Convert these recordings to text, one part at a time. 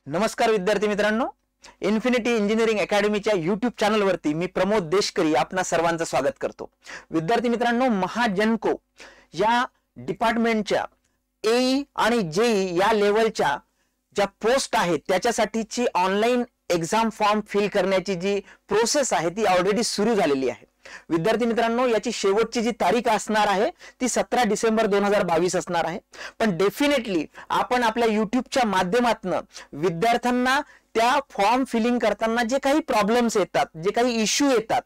नमस्कार विद्यार्थी मित्रांनो, इन्फिनिटी इंजिनिअरिंग अकॅडमीच्या YouTube चॅनलवरती मी प्रमोद देशकरी आपणा सर्वांचं स्वागत करतो। विद्यार्थी मित्रांनो, महाजनको या डिपार्टमेंटच्या एई आणि जेई या लेवलच्या ज्या पोस्ट आहेत त्याच्यासाठीची ऑनलाइन एग्जाम फॉर्म फिल करण्याची जी प्रोसेस आहे ती ऑलरेडी सुरू झालेली आहे। विद्यार्थी मित्रांनो, याची शेवटची जी तारीख असणार आहे ती 17 डिसेंबर 2022 असणार आहे। पण डेफिनेटली आपण आपल्या YouTubeच्या माध्यमातून विद्यार्थ्यांना त्या फॉर्म फिलिंग करताना जे काही प्रॉब्लेम्स येतात, जे काही इश्यू येतात,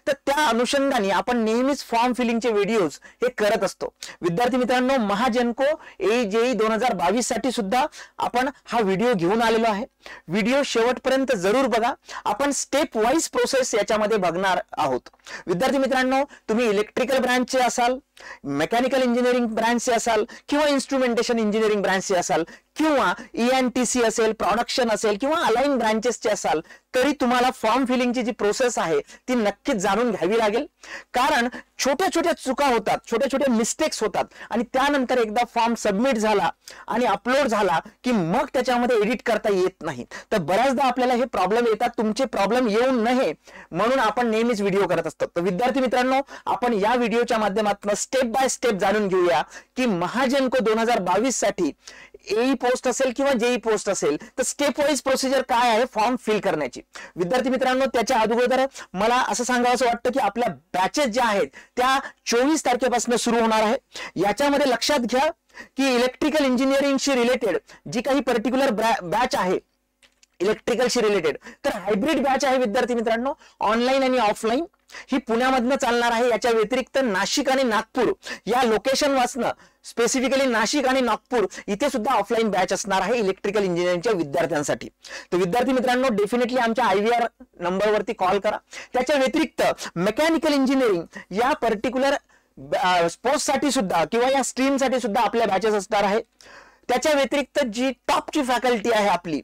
तर त्या अनुषंगाने आपण नेहमीच फॉर्म फिलिंगचे व्हिडिओज हे करत असतो। विद्यार्थी मित्रांनो, महाजनको एजेई 2022 साठी सुद्धा आपण हा व्हिडिओ घेऊन आलेलो आहे। व्हिडिओ शेवटपर्यंत जरूर बघा, आपण स्टेप वाइज प्रोसेस याच्यामध्ये बघणार आहोत। विद्यार्थी मित्रांनो, तुम्ही इलेक्ट्रिकल ब्रांचचे असाल, मेकॅनिकल इंजिनिअरिंग ब्रांचचे असाल किंवा इन्स्ट्रुमेंटेशन इंजिनिअरिंग ब्रांचचे असाल किंवा ENTC असेल, प्रोडक्शन असेल किंवा अलाइन ब्रांचेसचे असाल, तरी तुम्हाला फॉर्म फिलिंगची जी प्रोसेस आहे ती नक्कीच जाणून घ्यावी लागेल। कारण छोट्या छोट्या चुका होतात, छोटे छोटे मिस्टेक्स होतात आणि त्यानंतर एकदा फॉर्म सबमिट झाला आणि अपलोड झाला की मग त्याच्यामध्ये एडिट करता येत नाही। तर बऱ्याचदा आपल्याला हे प्रॉब्लेम येतात, तुमचे प्रॉब्लेम येऊ नये म्हणून आपण नेहमीच व्हिडिओ करत असतो। तर विद्यार्थी मित्रांनो, आपण या व्हिडिओच्या माध्यमातून स्टेप बाय स्टेप जाणून घेऊया की महाजनको 2022 साठी एई पोस्ट असेल किंवा जेई पोस्ट असेल तर स्टेप वाइज प्रोसिजर काय आहे फॉर्म फिल करण्याची। विद्यार्थी मित्रांनो, त्याच्या अगोदर मला असं सांगावंसं वाटतं की आपल्या बॅचेस ज्या आहेत त्या 24 तारखेपासून सुरू होणार आहे। याच्यामध्ये लक्षात घ्या की इलेक्ट्रिकल इंजिनिअरिंगशी रिलेटेड जी काही पर्टिक्युलर बॅच आहे इलेक्ट्रिकलशी रिलेटेड, तर हायब्रिड बॅच आहे विद्यार्थी मित्रांनो, ऑनलाइन आणि ऑफलाइन ही पुण्यामधनं चालणार आहे। याच्या व्यतिरिक्त नाशिक आणि नागपूर या लोकेशन वाचनं, स्पेसिफिकली नाशिक आणि नागपूर इथे सुद्धा ऑफलाइन बॅच असणार आहे इलेक्ट्रिकल इंजिनिअरिंगच्या विद्यार्थ्यांसाठी। तर विद्यार्थी मित्रांनो, डेफिनेटली आमच्या IVR नंबरवरती कॉल करा। त्याच्या व्यतिरिक्त मेकॅनिकल इंजिनिअरिंग या पर्टिक्युलर पोस्ट साठी सुद्धा किंवा या स्ट्रीम साठी सुद्धा आपल्या बॅचेस असणार आहे। त्याच्या व्यतिरिक्त जी टॉपची फॅकल्टी आहे आपली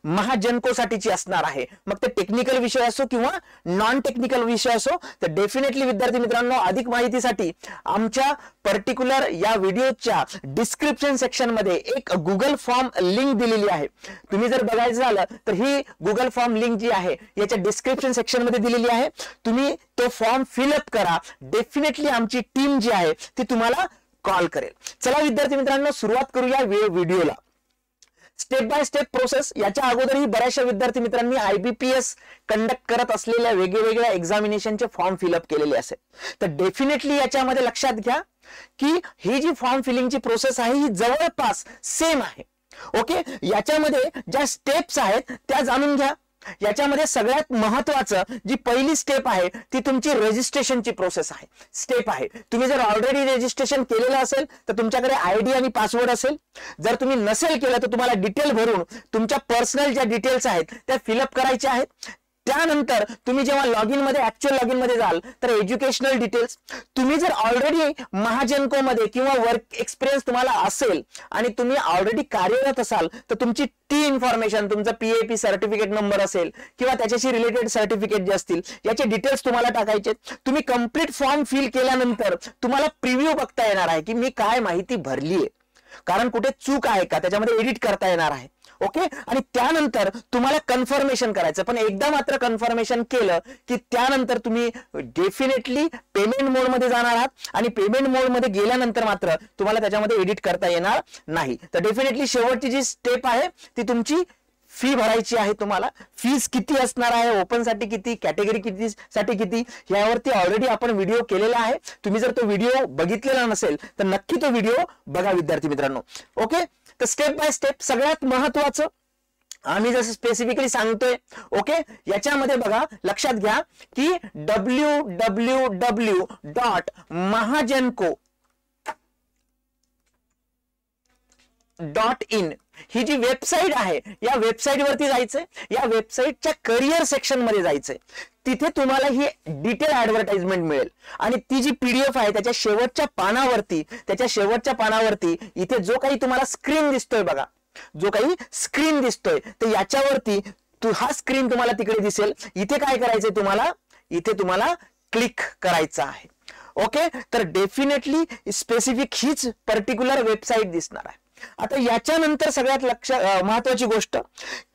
महाजनको साठीची असणार आहे, मग ते टेक्निकल विषय असो किंवा नॉन टेक्निकल विषय असो, तर डेफिनेटली विद्यार्थी मित्रांनो, अधिक माहितीसाठी आमच्या पर्टिक्युलर या व्हिडिओच्या डिस्क्रिप्शन सेक्शन मध्ये एक गुगल फॉर्म लिंक दिलेली आहे। तुम्ही जर बघायचं झालं तर ही गुगल फॉर्म लिंक जी आहे याच्या डिस्क्रिप्शन सेक्शन मध्ये दिलेली आहे। तुम्ही तो फॉर्म फिलअप करा, डेफिनेटली आमची टीम जी आहे ती तुम्हाला कॉल करेल। चला विद्यार्थी मित्रांनो, सुरुवात करूया व्हिडिओला। Step by step process. याच्या अगोदरही बऱ्याचशा विद्यार्थी मित्रांनी IBPS कंडक्ट करत असलेल्या वेगवेगळ्या एक्झामिनेशनचे फॉर्म फिलअप केलेले असेल, तर डेफिनेटली याच्यामध्ये लक्षात घ्या की ही जी फॉर्म फिलिंगची प्रोसेस आहे ही जवळपास सेम आहे। ओके, याच्यामध्ये ज्या स्टेप्स आहेत त्या जाणून घ्या। याच्यामध्ये सगळ्यात महत्त्वाचं जी पहिली स्टेप आहे ती तुमची रजिस्ट्रेशनची प्रोसेस आहे, स्टेप आहे। तुम्ही जर ऑलरेडी रजिस्ट्रेशन केलेलं असेल तर तुमच्याकडे ID आणि पासवर्ड असेल। जर तुम्ही नसेल केलं तर तुम्हाला डिटेल भरून तुमच्या पर्सनल ज्या डिटेल्स आहेत त्या फिलअप करायच्या आहेत। त्यानंतर तुम्ही जेव्हा लॉगिन मध्ये ऍक्च्युअल लॉगिन मध्ये जाल तर एज्युकेशनल डिटेल्स, तुम्ही जर ऑलरेडी महाजनको मध्ये किंवा वर्क एक्सपिरियन्स तुम्हाला असेल आणि तुम्ही ऑलरेडी कार्यरत असाल तर तुमची ती इन्फॉर्मेशन, तुमचा PAP सर्टिफिकेट नंबर असेल किंवा त्याच्याशी रिलेटेड सर्टिफिकेट जे असतील याचे डिटेल्स तुम्हाला टाकायचे। तुम्ही कंप्लीट फॉर्म फिल केल्यानंतर तुम्हाला प्रिव्ह्यू बघता येणार आहे की मी काय माहिती भरली आहे, कारण कुठे चूक आहे का त्याच्यामध्ये एडिट करता येणार आहे। ओके, आणि त्यानंतर तुम्हाला कन्फर्मेशन करायचं। पण एकदा मात्र कन्फर्मेशन केलं की त्यानंतर तुम्ही डेफिनेटली पेमेंट मोड मध्ये जाणार आहात आणि पेमेंट मोड मध्ये गेल्यानंतर मात्र तुम्हाला त्याच्यामध्ये एडिट करता येणार नाही। तर डेफिनेटली शेवटची जी स्टेप आहे ती तुमची फी भरायची आहे। तुम्हाला फीस किती असणार आहे, ओपन साठी किती, कॅटेगरी किती साठी किती, यावरती ऑलरेडी आपण व्हिडिओ केलेला आहे। तुम्ही जर तो व्हिडिओ बघितलेला नसेल तर नक्की तो व्हिडिओ बघा विद्यार्थी मित्रांनो। ओके, तर स्टेप बाय स्टेप सगळ्यात महत्त्वाचं आम्ही जसं स्पेसिफिकली सांगतोय। ओके, याच्यामध्ये बघा, लक्षात घ्या की www.mahajanko.in ही जी वेबसाईट आहे या वेबसाईट वरती जायचंय। या वेबसाईटच्या करिअर सेक्शन मध्ये जायचंय। तिथे तुम्हाला ही डिटेल ऍडव्हर्टाइजमेंट मिळेल आणि ती जी PDF आहे त्याच्या शेवटच्या पानावरती इथे जो काही तुम्हाला स्क्रीन दिसतोय बघा, जो काही स्क्रीन दिसतोय तर याच्यावरती हा स्क्रीन तुम्हाला तिकडे दिसेल। इथे काय करायचंय तुम्हाला, इथे तुम्हाला क्लिक करायचं आहे। ओके, तर डेफिनेटली स्पेसिफिक हीच पर्टिक्युलर वेबसाईट दिसणार आहे। आता याच्यानंतर सगळ्यात महत्वाची गोष्ट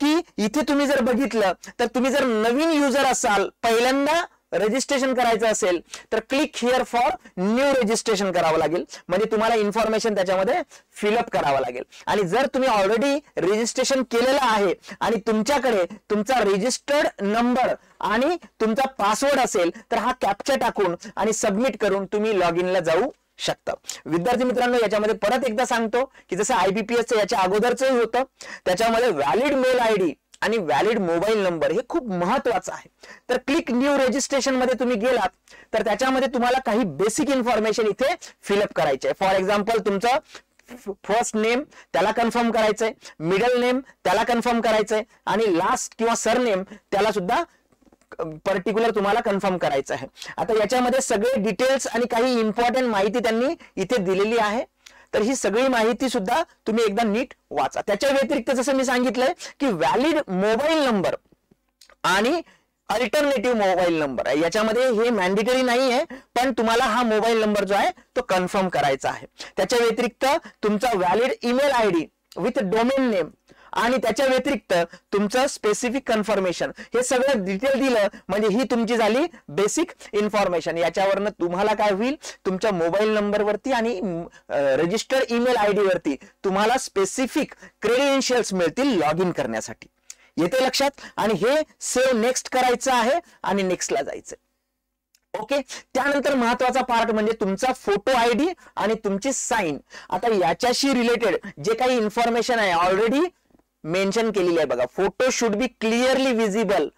की इथे तुम्ही जर बघितलं तर तुम्ही जर नवीन युजर असाल, पहिल्यांदा रजिस्ट्रेशन करायचं असेल तर click here for new registration करावं लागेल, म्हणजे तुम्हाला इन्फॉर्मेशन त्याच्यामध्ये फिलअप करावं लागेल. आणि जर तुम्ही ऑलरेडी रजिस्ट्रेशन केलेलं आहे आणि तुमच्याकडे तुमचा रजिस्टर्ड नंबर आणि तुमचा पासवर्ड असेल तर हा कॅप्चा टाकून आणि सबमिट करून तुम्ही लॉग इनला जाऊ शकता. विद्यार्थी मित्रांनो, याच्यामध्ये परत एकदा सांगतो की जसं IBPS याच्या अगोदरचं होतं त्याच्यामध्ये व्हॅलिड मेल आयडी आणि व्हॅलिड मोबाईल नंबर हे खूप महत्वाचं आहे. तर क्लिक न्यू रजिस्ट्रेशन मध्ये तुम्ही गेलात तर त्याच्यामध्ये तुम्हाला काही बेसिक इन्फॉर्मेशन इथे फिलअप करायचे आहे. फॉर एक्झाम्पल तुमचं फर्स्ट नेम त्याला कन्फर्म करायचंय, मिडल नेम त्याला कन्फर्म करायचंय आणि लास्ट किंवा सरनेम त्याला सुद्धा पर्टिक्युलर तुम्हाला कन्फर्म करायचं आहे. आता याच्यामध्ये सगळे डिटेल्स आणि काही इम्पॉर्टंट माहिती त्यांनी इथे दिलेली आहे. तर ही सगळी माहिती सुद्धा तुम्ही एकदा नीट वाचा. त्याच्या व्यतिरिक्त जसं मी सांगितलंय की व्हॅलिड मोबाईल नंबर आणि अल्टरनेटिव्ह मोबाईल नंबर आहे, याच्यामध्ये हे मॅन्डेटरी नाही आहे, पण तुम्हाला हा मोबाईल नंबर जो आहे तो कन्फर्म करायचा आहे. त्याच्या व्यतिरिक्त तुमचा valid email ID with domain name आणि त्याच्या व्यतिरिक्त तुमचं स्पेसिफिक कन्फर्मेशन हे सगळं डिटेल दिलं म्हणजे ही तुमची झाली बेसिक इन्फॉर्मेशन. याच्यावरनं तुम्हाला काय होईल, तुमच्या मोबाईल नंबरवरती आणि रजिस्टर्ड ईमेल आयडी वरती तुम्हाला स्पेसिफिक क्रेडेन्शियल्स मिळतील लॉग इन करण्यासाठी. येते लक्षात? आणि हे सेव्ह नेक्स्ट करायचं आहे आणि नेक्स्टला जायचं. ओके, त्यानंतर महत्वाचा पार्ट म्हणजे तुमचा फोटो आयडी आणि तुमची साइन. आता याच्याशी रिलेटेड जे काही इन्फॉर्मेशन आहे ऑलरेडी मेन्शन केलेली आहे बघा. Photo should be clearly visible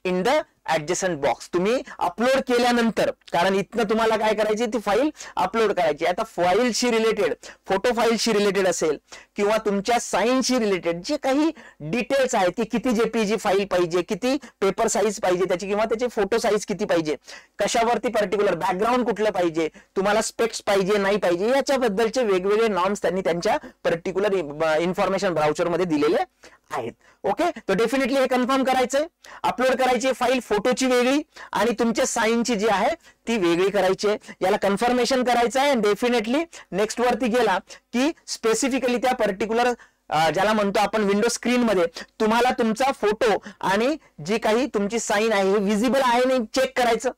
in the adjacent box. तुम्ही अपलोड केल्यानंतर, कारण इथनं तुम्हाला काय करायची, ती फाईल अपलोड करायची. आता फाईलशी रिलेटेड, फोटो फाईलशी रिलेटेड असेल किंवा तुमच्या साईनशी रिलेटेड जे काही डिटेल्स आहेत की किती JPG फाईल पाहिजे, किती पेपर साईज पाहिजे त्याची, किंवा त्याचे फोटो साईज किती पाहिजे, कशावरती पर्टिक्युलर बॅकग्राऊंड कुठलं पाहिजे, तुम्हाला स्पेक्स पाहिजे नाही पाहिजे, याच्याबद्दलचे वेगवेगळे नॉर्म्स त्यांनी त्यांच्या पर्टिक्युलर इन्फॉर्मेशन ब्राउचरमध्ये दिलेले आहेत. ओके, तर डेफिनेटली हे कन्फर्म करायचंय. अपलोड करायची फाईल फोटोची वेगळी आणि तुमच्या साईनची जी आहे ती वेगळी करायची आहे. याला कन्फर्मेशन करायचं आहे. डेफिनेटली नेक्स्ट वरती गेला की स्पेसिफिकली त्या पर्टिक्युलर ज्याला म्हणतो आपण विंडो स्क्रीन मध्ये तुम्हाला तुमचा फोटो आणि जी काही तुमची साईन आहे हे विजिबल आहे नाही चेक करायचं.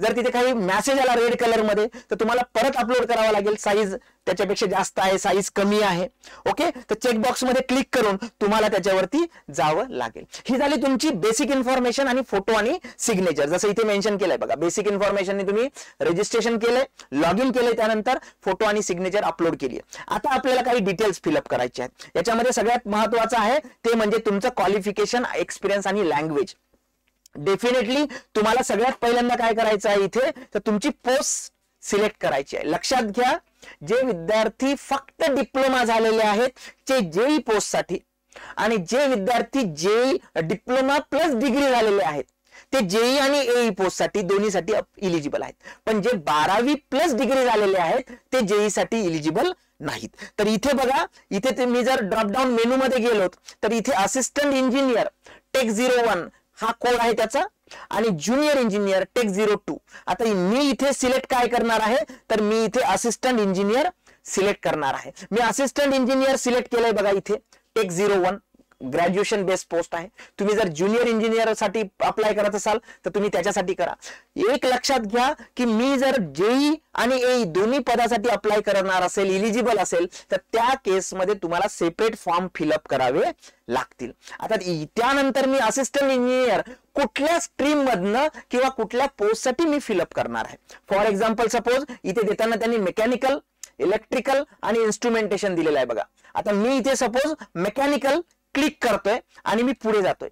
जर तिथे काही मेसेज आला रेड कलर मध्ये तर तुम्हाला परत अपलोड करावा लागेल. साईज त्याच्यापेक्षा जास्त आहे, साईज कमी आहे. ओके, तर चेकबॉक्स मध्ये क्लिक करून तुम्हाला त्याच्यावरती जावं लागेल. ही झाली तुमची बेसिक इन्फॉर्मेशन आणि फोटो आणि सिग्नेचर. जसं इथे मेन्शन केलंय बघा, बेसिक इन्फॉर्मेशन तुम्ही रजिस्ट्रेशन केलंय, लॉग इन केलंय, त्यानंतर फोटो आणि सिग्नेचर अपलोड केली. आता आपल्याला काही डिटेल्स फिलअप करायचे आहेत. याच्यामध्ये सगळ्यात महत्वाचं आहे ते म्हणजे तुमचं क्वालिफिकेशन, एक्सपिरियन्स आणि लँग्वेज. डेफिनेटली तुम्हाला सगळ्यात पहिल्यांदा काय करायचं आहे इथे, तर तुमची पोस्ट सिलेक्ट करायची आहे. लक्षात घ्या, जे विद्यार्थी फक्त डिप्लोमा झालेले आहेत ते JEE पोस्ट साठी आणि जे विद्यार्थी JEE डिप्लोमा प्लस डिग्री झालेले आहेत ते JEE आणि AE पोस्ट साठी दोन्हीसाठी इलिजिबल आहेत. पण जे 12वी प्लस डिग्री झालेले आहेत ते JEE साठी इलिजिबल नाहीत. तर इथे बघा, इथे मी जर ड्रॉपडाऊन मेनू मध्ये गेलो तर इथे असिस्टंट इंजिनियर टेक 01 हा कोड आहे त्याचा आणि ज्युनियर इंजिनियर टेक 02. आता मी इथे सिलेक्ट काय करणार आहे, तर मी इथे असिस्टंट इंजिनियर सिलेक्ट करणार आहे. मी असिस्टंट इंजिनियर सिलेक्ट केलंय बघा इथे टेक 01 ग्रॅज्युएशन बेस्ड पोस्ट आहे. तुम्ही जर ज्युनियर इंजिनियर साठी अप्लाय करत असाल तर तुम्ही त्याच्यासाठी करा. एक लक्षात घ्या की मी जर JEE आणि AE दोन्ही पदासाठी अप्लाय करणार असेल, इलिजिबल असेल, तर त्या केसमध्ये तुम्हाला सेपरेट फॉर्म फिलअप करावे लागतील. आता त्यानंतर मी असिस्टंट इंजिनियर कुठल्या स्ट्रीम मधनं किंवा कुठल्या पोस्टसाठी मी फिलअप करणार आहे. फॉर एक्झाम्पल सपोज इथे देताना त्यांनी मेकॅनिकल, इलेक्ट्रिकल आणि इन्स्ट्रुमेंटेशन दिलेलं आहे बघा. आता मी इथे सपोज मेकॅनिकल क्लिक करतोय आणि मी पुढे जातोय.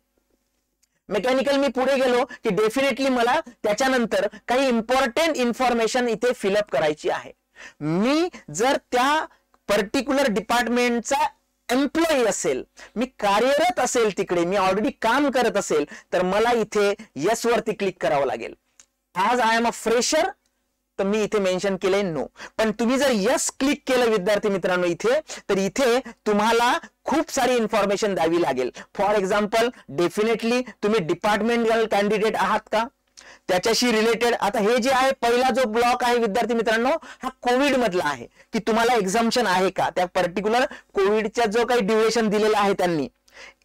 मेकॅनिकल मी पुढे गेलो की डेफिनेटली मला त्याच्यानंतर काही इम्पॉर्टंट इन्फॉर्मेशन इथे फिलअप करायची आहे. मी जर त्या पर्टिक्युलर डिपार्टमेंटचा एम्प्लॉई असेल, मी कार्यरत असेल, तिकडे मी ऑलरेडी काम करत असेल, तर मला इथे यस वरती क्लिक करावं लागेल. As I am a fresher तर मी इथे मेन्शन केलंय नो. पण तुम्ही जर यस क्लिक केलं विद्यार्थी मित्रांनो इथे, तर इथे तुम्हाला खूप सारी इन्फॉर्मेशन द्यावी लागेल. फॉर एक्झाम्पल डेफिनेटली तुम्ही डिपार्टमेंटल कॅन्डिडेट आहात का, त्याच्याशी रिलेटेड आता हे जे आहे पहिला जो ब्लॉक आहे विद्यार्थी मित्रांनो हा कोविड मधला आहे की तुम्हाला एक्झाम्पशन आहे का त्या पर्टिक्युलर कोविडचा जो काही ड्युरेशन दिलेला आहे त्यांनी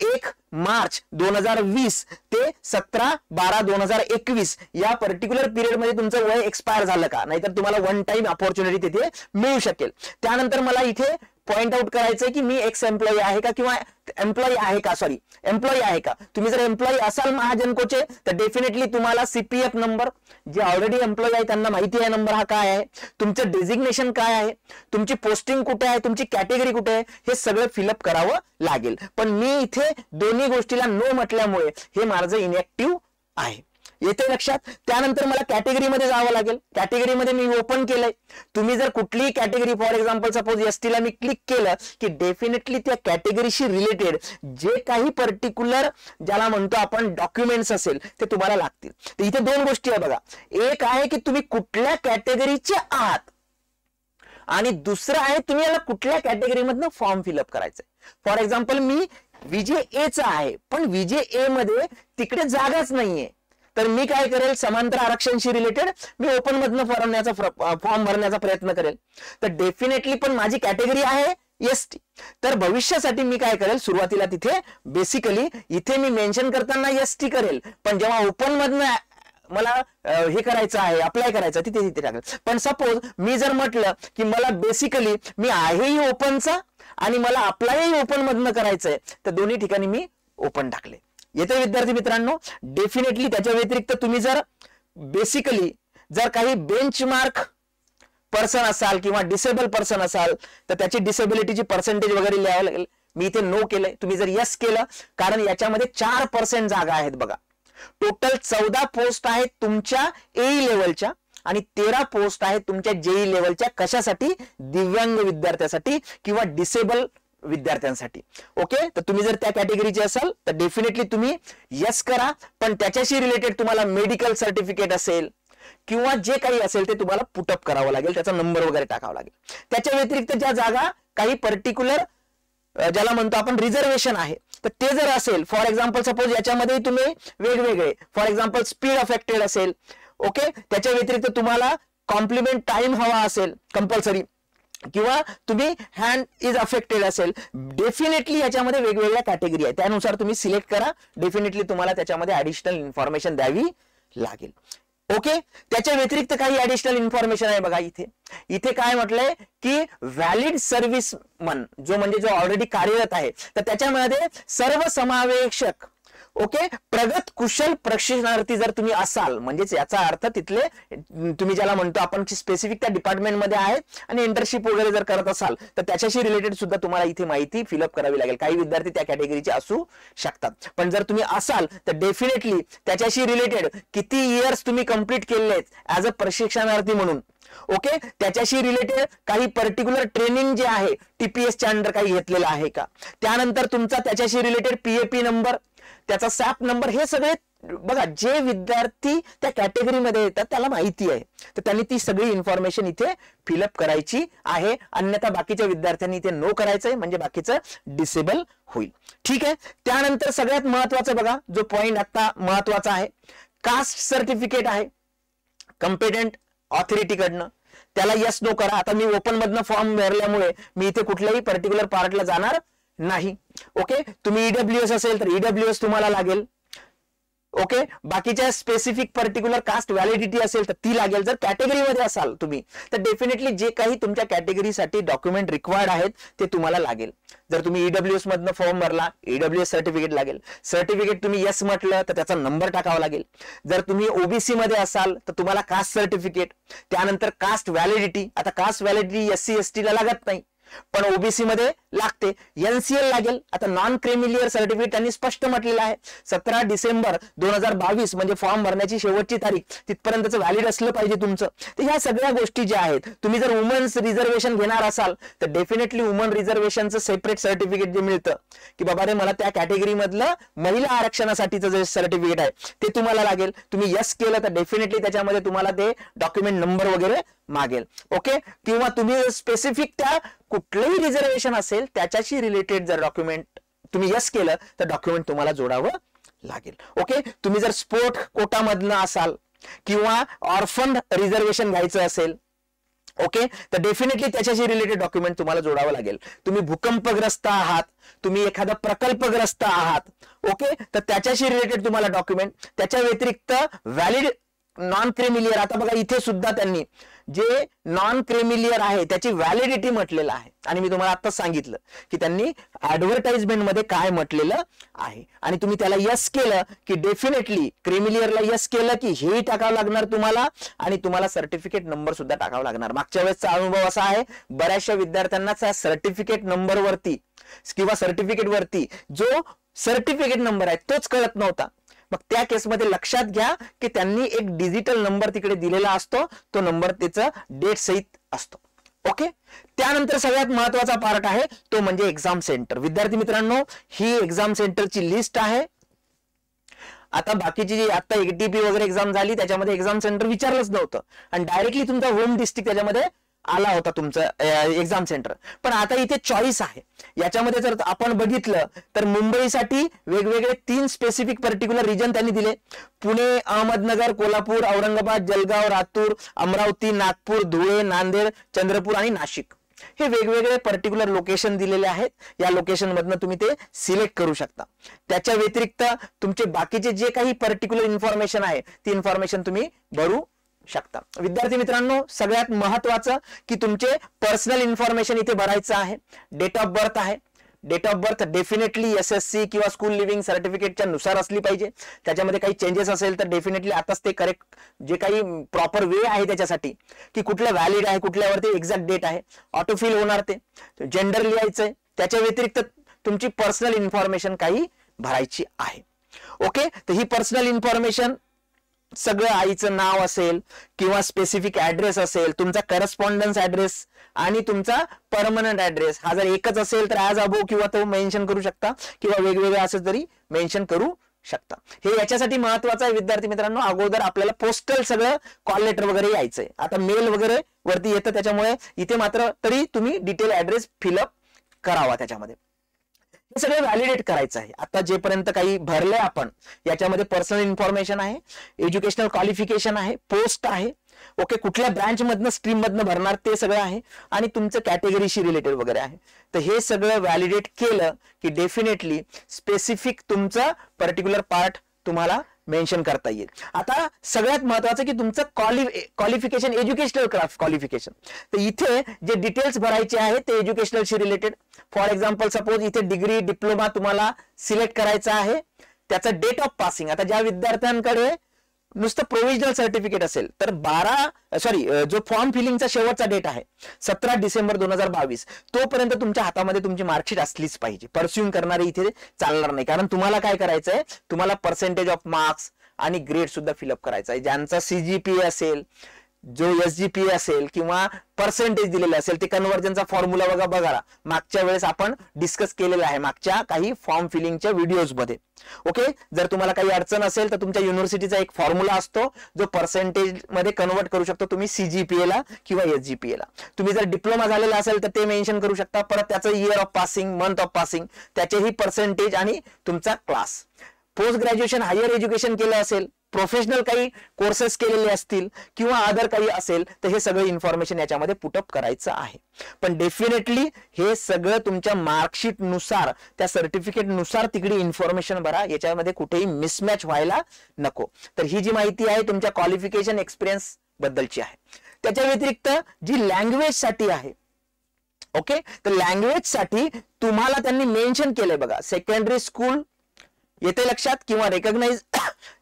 1 मार्च 2020 ते 17/12/2021 या पर्टिक्युलर पिरियड मध्ये तुमचं वय एक्सपायर झालं का, नाहीतर तुम्हाला वन टाइम अपॉर्च्युनिटी तिथे मिळू शकेल. त्यानंतर मला इथे पॉइंट आउट करायचंय की मी एक्स एम्प्लॉई आहे का किंवा एम्प्लॉई आहे का, सॉरी एम्प्लॉई आहे का. तुम्ही जर एम्प्लॉई असाल महाजनकोचे तर डेफिनेटली तुम्हाला सीपीएफ नंबर, जे ऑलरेडी एम्प्लॉई आहे त्यांना माहिती आहे नंबर हा काय आहे, तुमचं डेझिग्नेशन काय आहे, तुमची पोस्टिंग कुठे आहे, तुमची कॅटेगरी कुठे आहे, हे सगळं फिलअप करावं लागेल. पण मी इथे दोन्ही गोष्टीला नो म्हटल्यामुळे हे माझं इनएक्टिव्ह आहे. येते लक्षात. त्यानंतर मला कॅटेगरीमध्ये जावं लागेल. कॅटेगरीमध्ये मी ओपन केलंय. तुम्ही जर कुठलीही category for example suppose ST ला मी क्लिक केलं की डेफिनेटली त्या कॅटेगरीशी रिलेटेड जे काही पर्टिक्युलर ज्याला म्हणतो आपण डॉक्युमेंट्स असेल ते तुम्हाला लागतील. तर इथे दोन गोष्टी आहे बघा. एक आहे की तुम्ही कुठल्या कॅटेगरीचे आहात आणि दुसरं आहे तुम्ही याला कुठल्या कॅटेगरीमधनं फॉर्म फिलअप करायचंय. फॉर एक्झाम्पल मी विजे चा आहे पण विजे मध्ये तिकडे जागाच नाहीये, तर मी काय करेल समांतर आरक्षणशी रिलेटेड मी ओपन मधनं फॉर्म भरण्याचा प्रयत्न करेल. तर डेफिनेटली पण माझी कॅटेगरी आहे एसटी. तर भविष्यासाठी मी काय करेल सुरुवातीला तिथे बेसिकली इथे मी मेन्शन करताना एसटी करेल, पण जेव्हा ओपन मधनं मला हे करायचं आहे अप्लाय करायचं तिथे तिथे टाकेल. पण सपोज मी जर म्हटलं की मला बेसिकली मी आहेही ओपनचा आणि मला अप्लायही ओपन मधनं करायचंय तर दोन्ही ठिकाणी मी ओपन टाकले. येते विद्यार्थी मित्रांनो. डेफिनेटली त्याच्या व्यतिरिक्त तुम्ही जर बेसिकली जर काही बेंचमार्क पर्सन असाल किंवा डिसेबल पर्सन असाल तर त्याची डिसेबिलिटीची पर्सेंटेज वगैरे लिहावं लागेल. मी इथे नो केलंय. तुम्ही जर यस केलं कारण याच्यामध्ये 4% जागा आहेत बघा. टोटल 14 पोस्ट आहेत तुमच्या एई लेवलच्या आणि 13 पोस्ट आहेत तुमच्या जेई लेवलच्या. कशासाठी? दिव्यांग विद्यार्थ्यांसाठी किंवा डिसेबल विद्यार्थ्यांसाठी. ओके. तर तुम्ही जर त्या कॅटेगरीचे असाल तर डेफिनेटली तुम्ही यस करा, पण त्याच्याशी रिलेटेड तुम्हाला मेडिकल सर्टिफिकेट असेल किंवा जे काही असेल ते तुम्हाला पुटअप करावं लागेल, त्याचा नंबर वगैरे टाकावा लागेल. त्याच्या व्यतिरिक्त ज्या जागा काही पर्टिक्युलर ज्याला म्हणतो आपण रिझर्वेशन आहे तर ते जर असेल फॉर एक्झाम्पल सपोज याच्यामध्ये तुम्ही वेगवेगळे फॉर एक्झाम्पल स्पीड अफेक्टेड असेल. ओके. त्याच्या व्यतिरिक्त तुम्हाला कॉम्प्लिमेंट टाइम हवा असेल कंपल्सरी किंवा तुम्ही हँड इज अफेक्टेड असेल, डेफिनेटली याच्यामध्ये वेगवेगळ्या कॅटेगरी आहे त्यानुसार तुम्ही सिलेक्ट करा. डेफिनेटली तुम्हाला त्याच्यामध्ये ऍडिशनल इन्फॉर्मेशन द्यावी लागेल. ओके. त्याच्या व्यतिरिक्त काही ऍडिशनल इन्फॉर्मेशन आहे बघा. इथे काय म्हटलंय की व्हॅलिड सर्व्हिस मन जो म्हणजे जो ऑलरेडी कार्यरत आहे तर त्याच्यामध्ये सर्वसमावेशक ओके प्रगत कुशल प्रशिक्षणार्थी जर तुम्ही असाल म्हणजेच याचा अर्थ तिथले तुम्ही ज्याला म्हणतो आपण स्पेसिफिक त्या डिपार्टमेंट मध्ये आहेत आणि इंटर्नशिप वगैरे जर करत असाल तर त्याच्याशी रिलेटेड सुद्धा तुम्हाला इथे माहिती फिलअप करावी लागेल. काही विद्यार्थी त्या कॅटेगरीचे असू शकतात, पण जर तुम्ही असाल तर डेफिनेटली त्याच्याशी रिलेटेड किती इयर्स तुम्ही कंप्लीट केले आहेत ऍज अ प्रशिक्षणार्थी म्हणून. ओके. त्याच्याशी रिलेटेड काही पर्टिक्युलर ट्रेनिंग जे आहे टीपीएसच्या अंडर काही घेतलेलं आहे का, त्यानंतर तुमचा त्याच्याशी रिलेटेड पीएपी नंबर, त्याचा सॅप नंबर, हे सगळे बघा जे विद्यार्थी त्या कॅटेगरीमध्ये येतात त्याला माहिती आहे तर त्यांनी ती सगळी इन्फॉर्मेशन इथे फिलअप करायची आहे. अन्यथा बाकीच्या विद्यार्थ्यांनी इथे नो करायचंय म्हणजे बाकीचं डिसेबल होईल. ठीक आहे. त्यानंतर सगळ्यात महत्वाचं बघा जो पॉइंट आता महत्वाचा आहे, कास्ट सर्टिफिकेट आहे कॉम्पिटंट ऑथॉरिटीकडनं, त्याला यस नो करा. आता मी ओपन मधनं फॉर्म भरल्यामुळे मी इथे कुठल्याही पर्टिक्युलर पार्टला जाणार नाही. ओके. तुम्ही ईडब्ल्यूएस असेल तर ईडब्ल्यूएस तुम्हाला लागेल. ओके. बाकीच्या स्पेसिफिक पर्टिक्युलर कास्ट व्हॅलिडिटी असेल तर ती लागेल. जर कॅटेगरीमध्ये असाल तुम्ही तर डेफिनेटली जे काही तुमच्या कॅटेगरीसाठी डॉक्युमेंट रिक्वायर्ड आहेत ते तुम्हाला लागेल. जर तुम्ही ईडब्ल्यूएस मधनं फॉर्म भरला ईडब्ल्यूएस सर्टिफिकेट लागेल. सर्टिफिकेट तुम्ही यस म्हटलं तर त्याचा नंबर टाकावा लागेल. जर तुम्ही ओबीसी मध्ये असाल तर तुम्हाला कास्ट सर्टिफिकेट, त्यानंतर कास्ट व्हॅलिडिटी. आता कास्ट व्हॅलिडिटी एससी एसटी ला लागत नाही पण ओबीसी मध्ये लागते. एनसीएल लागेल. आता नॉन क्रिमिलियर सर्टिफिकेट त्यांनी स्पष्ट म्हटलेलं आहे 17 डिसेंबर 2022 म्हणजे फॉर्म भरण्याची शेवटची तारीख तिथपर्यंतच व्हॅलिड असलं पाहिजे तुमचं. तर ह्या सगळ्या गोष्टी ज्या आहेत, तुम्ही जर वुमन्स रिझर्वेशन घेणार असाल तर डेफिनेटली वुमन रिझर्वेशनचं सेपरेट सर्टिफिकेट जे मिळतं की बाबा रे मला त्या कॅटेगरी मधलं महिला आरक्षणासाठीचं जे सर्टिफिकेट आहे ते तुम्हाला लागेल. तुम्ही यस केलं तर डेफिनेटली त्याच्यामध्ये तुम्हाला ते डॉक्युमेंट नंबर वगैरे मागेल. ओके. किंवा तुम्ही स्पेसिफिक त्या कुठलंही रिझर्वेशन असेल त्याच्याशी रिलेटेड जर डॉक्युमेंट तुम्ही यस केलं तर डॉक्युमेंट तुम्हाला जोडावं लागेल. ओके, तुम्ही जर स्पोर्ट कोटामधनं असाल किंवा ऑर्फन रिझर्वेशन घ्यायचं असेल, ओके, तर डेफिनेटली त्याच्याशी रिलेटेड डॉक्युमेंट तुम्हाला जोडावं लागेल. तुम्ही भूकंपग्रस्त आहात, तुम्ही एखादा प्रकल्पग्रस्त आहात, ओके, तर त्याच्याशी रिलेटेड तुम्हाला डॉक्युमेंट. त्याच्या व्यतिरिक्त व्हॅलिड नॉन क्रेमिलियर, आता बघा इथे सुद्धा त्यांनी जे नॉन क्रेमिलियर आहे त्याची व्हॅलिडिटी म्हटलेलं आहे. आणि मी तुम्हाला आता सांगितलं की त्यांनी ऍडव्हर्टाइजमेंट मध्ये काय म्हटलेलं आहे. आणि तुम्ही त्याला यस केलं की डेफिनेटली क्रेमिलियरला यस केलं की हेही टाकावं लागणार तुम्हाला, आणि तुम्हाला सर्टिफिकेट नंबर सुद्धा टाकावा लागणार. मागच्या वेळेसचा अनुभव असा आहे, बऱ्याचशा विद्यार्थ्यांना सर्टिफिकेट नंबर वरती किंवा सर्टिफिकेट वरती जो सर्टिफिकेट नंबर आहे तोच कळत नव्हता. मग त्या केसमध्ये लक्षात घ्या की त्यांनी एक डिजिटल नंबर तिकडे दिलेला असतो, तो नंबर त्याचा डेट सहित असतो. ओके, त्यानंतर सगळ्यात महत्वाचा पार्ट आहे तो म्हणजे एक्झाम सेंटर. विद्यार्थी मित्रांनो, ही एक्झाम सेंटरची लिस्ट आहे. आता बाकीची जी आता एटीपी वगैरे एक्झाम झाली त्याच्यामध्ये एक्झाम सेंटर विचारलंच नव्हतं आणि डायरेक्टली तुमचा होम डिस्ट्रिक्ट त्याच्यामध्ये आला होता तुमचं एक्झाम सेंटर. पण आता इथे चॉईस आहे. याच्यामध्ये जर आपण बघितलं तर मुंबईसाठी वेगवेगळे 3 स्पेसिफिक पर्टिक्युलर रिजन त्यांनी दिले. पुणे, अहमदनगर, कोल्हापूर, औरंगाबाद, जळगाव, लातूर, अमरावती, नागपूर, धुळे, नांदेड, चंद्रपूर आणि नाशिक हे वेगवेगळे पर्टिक्युलर लोकेशन दिलेले आहेत. या लोकेशन मधनं तुम्ही ते सिलेक्ट करू शकता. त्याच्या व्यतिरिक्त तुमचे बाकीचे जे काही पर्टिक्युलर इन्फॉर्मेशन आहे ती इन्फॉर्मेशन तुम्ही भरू शकता. विद्यार्थी मित्रांनो, सगळ्यात महत्वाचं की तुमचे पर्सनल इन्फॉर्मेशन इथे भरायचं आहे. डेट ऑफ बर्थ आहे. Date of birth definitely SSC किंवा स्कूल लिव्हिंग सर्टिफिकेटच्या नुसार असली पाहिजे. त्याच्यामध्ये काही चेंजेस असेल तर डेफिनेटली आताच ते करेक्ट, जे काही प्रॉपर वे आहे त्याच्यासाठी की कुठलं व्हॅलिड आहे, कुठल्यावरती एक्झॅक्ट डेट आहे, ऑटोफिल होणार ते. जेंडर लिहायचंय. त्याच्या व्यतिरिक्त तुमची पर्सनल इन्फॉर्मेशन काही भरायची आहे. ओके, तर ही पर्सनल इन्फॉर्मेशन सगळं आईचं नाव असेल किंवा स्पेसिफिक ऍड्रेस असेल, तुमचा करस्पॉन्डन्स ऍड्रेस आणि तुमचा परमनंट ऍड्रेस हा जर एकच असेल तर ऍज अबो किंवा तो मेन्शन करू शकता किंवा वेगवेगळे असं तरी मेन्शन करू शकता. हे याच्यासाठी महत्वाचं आहे विद्यार्थी मित्रांनो. अगोदर आपल्याला पोस्टल सगळं कॉल लेटर वगैरे यायचंय. आता मेल वगैरे वरती येतं, त्याच्यामुळे इथे मात्र तरी तुम्ही डिटेल ऍड्रेस फिलअप करावा. त्याच्यामध्ये हे सगळं व्हॅलिडेट करायचं आहे. आता जेपर्यंत काही भरलंय आपण याच्यामध्ये पर्सनल इन्फॉर्मेशन आहे, एज्युकेशनल क्वालिफिकेशन आहे, पोस्ट आहे, ओके, कुठल्या ब्रांच मधनं स्ट्रीम मधनं भरणार ते सगळं आहे, आणि तुमचं कॅटेगरीशी रिलेटेड वगैरे आहे. तर हे सगळं व्हॅलिडेट केलं की डेफिनेटली स्पेसिफिक तुमचं पर्टिक्युलर पार्ट तुम्हाला मेन्शन करता येईल. आता सगळ्यात महत्वाचं की तुमचं क्वालिफिकेशन, एज्युकेशनल क्वालिफिकेशन. तर इथे जे डिटेल्स भरायचे आहेत ते एज्युकेशनलशी रिलेटेड. फॉर एक्झाम्पल सपोज इथे डिग्री, डिप्लोमा तुम्हाला सिलेक्ट करायचा आहे. त्याचं डेट ऑफ पासिंग, आता ज्या विद्यार्थ्यांकडे नुसतं प्रोव्हिजनल सर्टिफिकेट असेल तर जो फॉर्म फिलिंगचा शेवटचा डेट आहे 17 डिसेंबर 2022 तोपर्यंत तुमच्या हातामध्ये तुमची मार्कशीट असलीच पाहिजे. परस्यूम करणारे इथे चालणार नाही, कारण तुम्हाला काय करायचंय, तुम्हाला पर्सेंटेज ऑफ मार्क्स आणि ग्रेड सुद्धा फिलअप करायचा आहे. ज्यांचा CGPA असेल, जो SGPA असेल किंवा पर्सेंटेज दिलेले असेल ते कन्व्हर्जनचा फॉर्म्युला बघा मागच्या वेळेस आपण डिस्कस केलेला आहे मागच्या काही फॉर्म फिलिंगच्या व्हिडिओज मध्ये. ओके, जर तुम्हाला काही अडचण असेल तर तुमच्या युनिव्हर्सिटीचा एक फॉर्म्युला असतो जो पर्सेंटेज मध्ये कन्वर्ट करू शकतो तुम्ही CGPA ला किंवा SGPA ला. तुम्ही जर डिप्लोमा झालेला असेल तर ते मेन्शन करू शकता. परत त्याचं year of passing, month of passing, त्याचेही पर्सेंटेज आणि तुमचा class. Post graduation higher education केलं असेल, प्रोफेशनल काही कोर्सेस केलेले असतील किंवा अदर काही असेल तर हे सगळं इन्फॉर्मेशन याच्यामध्ये पुटअप करायचं आहे. पण डेफिनेटली हे सगळं तुमच्या मार्कशीट नुसार, त्या सर्टिफिकेट नुसार तिकडे इन्फॉर्मेशन भरा. याच्यामध्ये कुठेही मिसमॅच व्हायला नको. तर ही जी माहिती आहे तुमच्या क्वालिफिकेशन, एक्सपिरियन्स बद्दलची आहे. त्याच्या व्यतिरिक्त जी लँग्वेज साठी आहे, ओके, तर लँग्वेज साठी तुम्हाला त्यांनी मेन्शन केलंय बघा, सेकंडरी स्कूल येते लक्षात किंवा रेकग्नाइज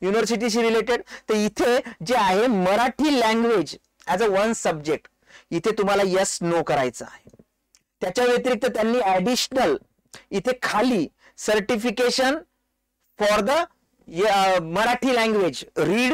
युनिव्हर्सिटीशी रिलेटेड. तर इथे जे आहे Marathi language as a one subject, इथे तुम्हाला यस नो करायचं आहे. त्याच्या व्यतिरिक्त त्यांनी ऍडिशनल इथे खाली certification for the Marathi language read,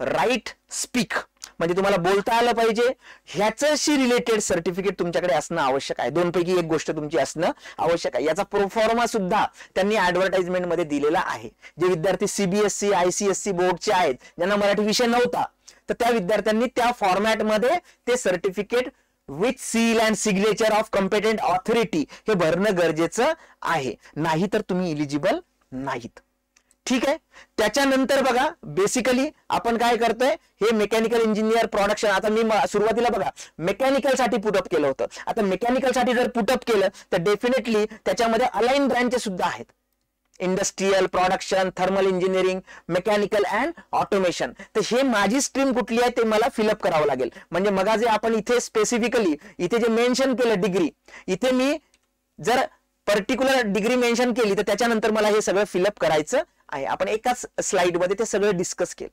write, speak, म्हणजे तुम्हाला बोलता आलं पाहिजे, ह्याच्याशी रिलेटेड सर्टिफिकेट तुमच्याकडे असणं आवश्यक आहे. 2 पैकी एक गोष्ट तुमची असणं आवश्यक आहे. याचा प्रोफॉर्मा सुद्धा त्यांनी ऍडव्हर्टाइजमेंट मध्ये दिलेला आहे. जे विद्यार्थी CBSE, ICSE बोर्डचे आहेत, ज्यांना मराठी विषय नव्हता, तर त्या विद्यार्थ्यांनी त्या फॉर्मॅट मध्ये ते certificate with seal and signature of competent authority हे भरणं गरजेचं आहे, नाही तर तुम्ही इलिजिबल नाहीत. ठीक आहे. त्याच्यानंतर बघा बेसिकली आपण काय करतोय, हे मेकॅनिकल इंजिनियर प्रोडक्शन. आता मी सुरुवातीला बघा मेकॅनिकल साठी पुटअप केलं होतं. आता मेकॅनिकल साठी जर पुटअप केलं तर डेफिनेटली त्याच्यामध्ये अलाइन ब्रँचेस सुद्धा आहेत, industrial, production, thermal engineering, mechanical and automation. तर हे माझी स्ट्रीम कुठली आहे ते मला फिलअप करावं लागेल. म्हणजे मग जे आपण इथे स्पेसिफिकली इथे जे मेन्शन केलं डिग्री, इथे मी जर पर्टिक्युलर डिग्री मेन्शन केली तर त्याच्यानंतर मला हे सगळं फिलअप करायचं आहे. आपण एकाच स्लाइड मध्ये ते सगळं डिस्कस केलं.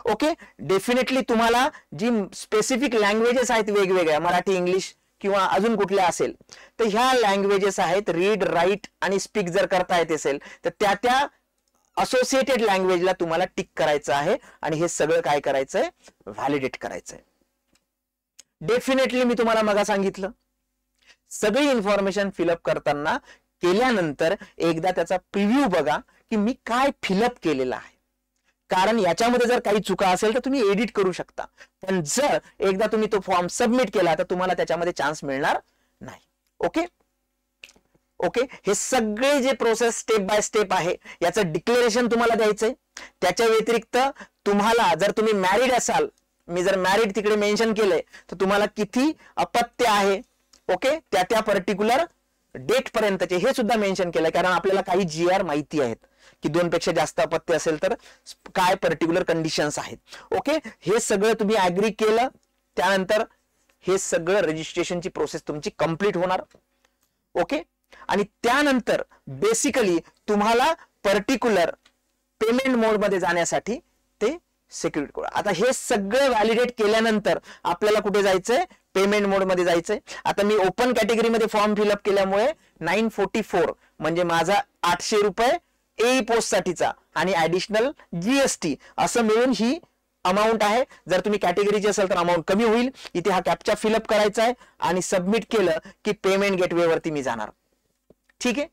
ओके. डेफिनेटली तुम्हाला जी स्पेसिफिक लँग्वेजेस आहेत वेगवेगळ्या, मराठी, इंग्लिश किंवा अजून कुठल्या असेल, तर ह्या लँग्वेजेस आहेत रीड, राईट आणि स्पीक जर करता येत असेल तर त्या असोसिएटेड लँग्वेजला तुम्हाला टिक करायचं आहे आणि हे सगळं काय करायचंय, व्हॅलिडेट करायचंय. डेफिनेटली मी तुम्हाला मगा सांगितलं, सगळी इन्फॉर्मेशन फिलअप करताना केल्यानंतर एकदा त्याचा प्रिव्ह्यू बघा की मी काय फिलअप केलेलं आहे. कारण याच्यामध्ये जर काही चुका असेल तर तुम्ही एडिट करू शकता, पण जर एकदा तुम्ही तो फॉर्म सबमिट केला तर तुम्हाला त्याच्यामध्ये चान्स मिळणार नाही. Okay okay. हे सगळे जे प्रोसेस स्टेप बाय स्टेप आहे याचं डिक्लेरेशन तुम्हाला द्यायचंय. त्याच्या व्यतिरिक्त तुम्हाला जर तुम्ही मॅरिड असाल, मी जर मॅरिड तिकडे मेन्शन केलंय, तर तुम्हाला किती अपत्य आहे, ओके, त्या पर्टिक्युलर डेट पर्यंतचे हे सुद्धा मेन्शन केलंय. कारण आपल्याला काही GR माहिती आहेत की 2 पेक्षा जास्त अपत्य असेल तर काय पर्टिक्युलर कंडिशन्स आहेत. ओके. हे सगळं तुम्ही ऍग्री केलं, त्यानंतर हे सगळं रजिस्ट्रेशनची प्रोसेस तुमची कंप्लीट होणार. ओके. आणि त्यानंतर बेसिकली तुम्हाला पर्टिक्युलर पेमेंट मोड मध्ये जाण्यासाठी ते सिक्युरिटी कोड. आता हे सगळं व्हॅलिडेट केल्यानंतर आपल्याला कुठे जायचंय, पेमेंट मोड मध्ये जायचंय. आता मी ओपन कॅटेगरी मध्ये फॉर्म फिलअप केल्यामुळे 944 म्हणजे माझा 800 रुपये ए पोस्ट साठीचा आणि ऍडिशनल GST असं मिळून ही अमाऊंट आहे. जर तुम्ही कॅटेगरीची असेल तर अमाऊंट कमी होईल. इथे हा कॅप्चा फिलअप करायचा आहे आणि सबमिट केलं की पेमेंट गेटवे वरती मी जाणार. ठीक आहे.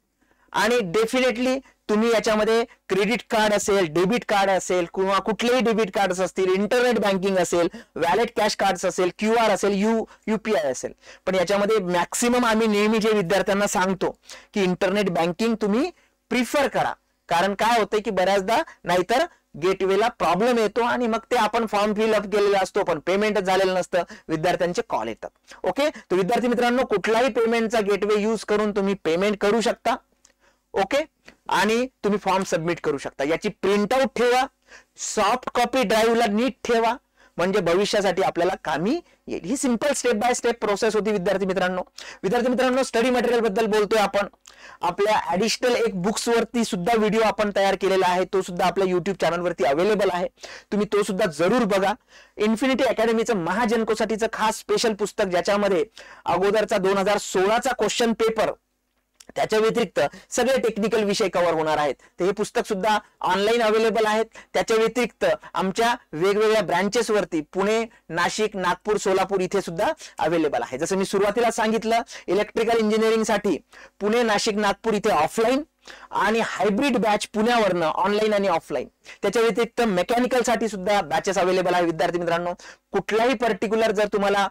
आणि डेफिनेटली तुम्ही याच्यामध्ये क्रेडिट कार्ड असेल, डेबिट कार्ड असेल किंवा कुठलेही डेबिट कार्ड असतील, इंटरनेट बँकिंग असेल, वॅलेट कॅश कार्ड असेल, QR असेल, UPI असेल, पण याच्यामध्ये मॅक्सिमम आम्ही नेहमी जे विद्यार्थ्यांना सांगतो की इंटरनेट बँकिंग तुम्ही प्रिफर करा. कारण काय होतंय की बऱ्याचदा नाहीतर गेटवेला प्रॉब्लेम येतो आणि मग ते आपण फॉर्म फिलअप केलेला असतो पण पेमेंटच झालेलं नसतं, विद्यार्थ्यांचे कॉल येतात. ओके. तर विद्यार्थी मित्रांनो, कुठलाही पेमेंटचा गेटवे यूज करून तुम्ही पेमेंट करू शकता. ओके. आणि तुम्ही फॉर्म सबमिट करू शकता. याची प्रिंटआउट ठेवा, सॉफ्ट कॉपी ड्राईव्हला नीट ठेवा, म्हणजे भविष्यासाठी आपल्याला कामी येईल. ही simple step by step process होती विद्यार्थी मित्रांनो. विद्यार्थी मित्रांनो, स्टडी मटेरियल बद्दल बोलतोय आपण. आपल्या ऍडिशनल एक बुक्स वरती सुद्धा व्हिडिओ आपण तयार केलेला आहे, तो सुद्धा आपल्या YouTube चॅनल वरती अवेलेबल आहे. तुम्ही तो सुद्धा जरूर बघा. इन्फिनिटी अकॅडमीचं महाजनकोसाठीचं खास स्पेशल पुस्तक, ज्याच्यामध्ये अगोदरचा 2016चा क्वेश्चन पेपर, त्याच्या व्यतिरिक्त सगळे टेक्निकल विषय कव्हर होणार आहेत. तर हे पुस्तक सुद्धा ऑनलाईन अवेलेबल आहेत. त्याच्या व्यतिरिक्त आमच्या वेगवेगळ्या ब्रांचेस वरती पुणे, नाशिक, नागपूर, सोलापूर इथे सुद्धा अवेलेबल आहे. जसं मी सुरुवातीला सांगितलं, इलेक्ट्रिकल इंजिनिअरिंग साठी पुणे, नाशिक, नागपूर इथे ऑफलाईन आणि हायब्रिड बॅच पुण्यावरनं ऑनलाईन आणि ऑफलाईन. त्याच्या व्यतिरिक्त मेकॅनिकल साठी सुद्धा बॅचेस अवेलेबल आहे. विद्यार्थी मित्रांनो, कुठलाही पर्टिक्युलर जर तुम्हाला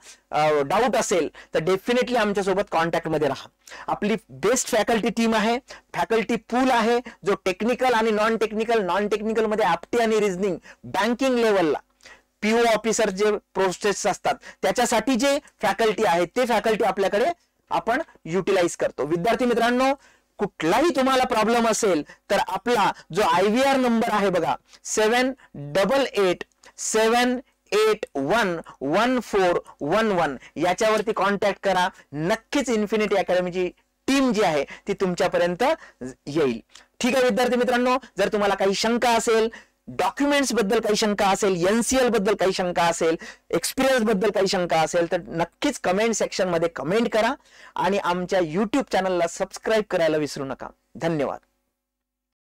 डाऊट असेल तर डेफिनेटली आमच्या सोबत कॉन्टॅक्ट मध्ये राहा. आपली बेस्ट फॅकल्टी टीम आहे, फॅकल्टी पूल आहे, जो टेक्निकल आणि नॉन टेक्निकल मध्ये ऍप्टी आणि रिझनिंग, बँकिंग लेवलला PO ऑफिसर जे प्रोसेस असतात त्याच्यासाठी जे फॅकल्टी आहे ते फॅकल्टी आपल्याकडे आपण युटिलाइज करतो. विद्यार्थी मित्रांनो, कुठलाही तुम्हाला प्रॉब्लेम असेल तर आपला जो IVR नंबर आहे बघा, 7887811411, याच्यावरती कॉन्टॅक्ट करा. नक्कीच इन्फिनिटी अकॅडमीची टीम जी आहे ती तुमच्यापर्यंत येईल. ठीक आहे विद्यार्थी मित्रांनो, जर तुम्हाला काही शंका असेल, डॉक्युमेंट्स बद्दल काही शंका असेल, NCL बद्दल काही शंका असेल, एक्सपिरियन्स बद्दल काही शंका असेल तर नक्कीच कमेंट सेक्शन मध्ये कमेंट करा आणि आमच्या YouTube चॅनलला सबस्क्राईब करायला विसरू नका. धन्यवाद.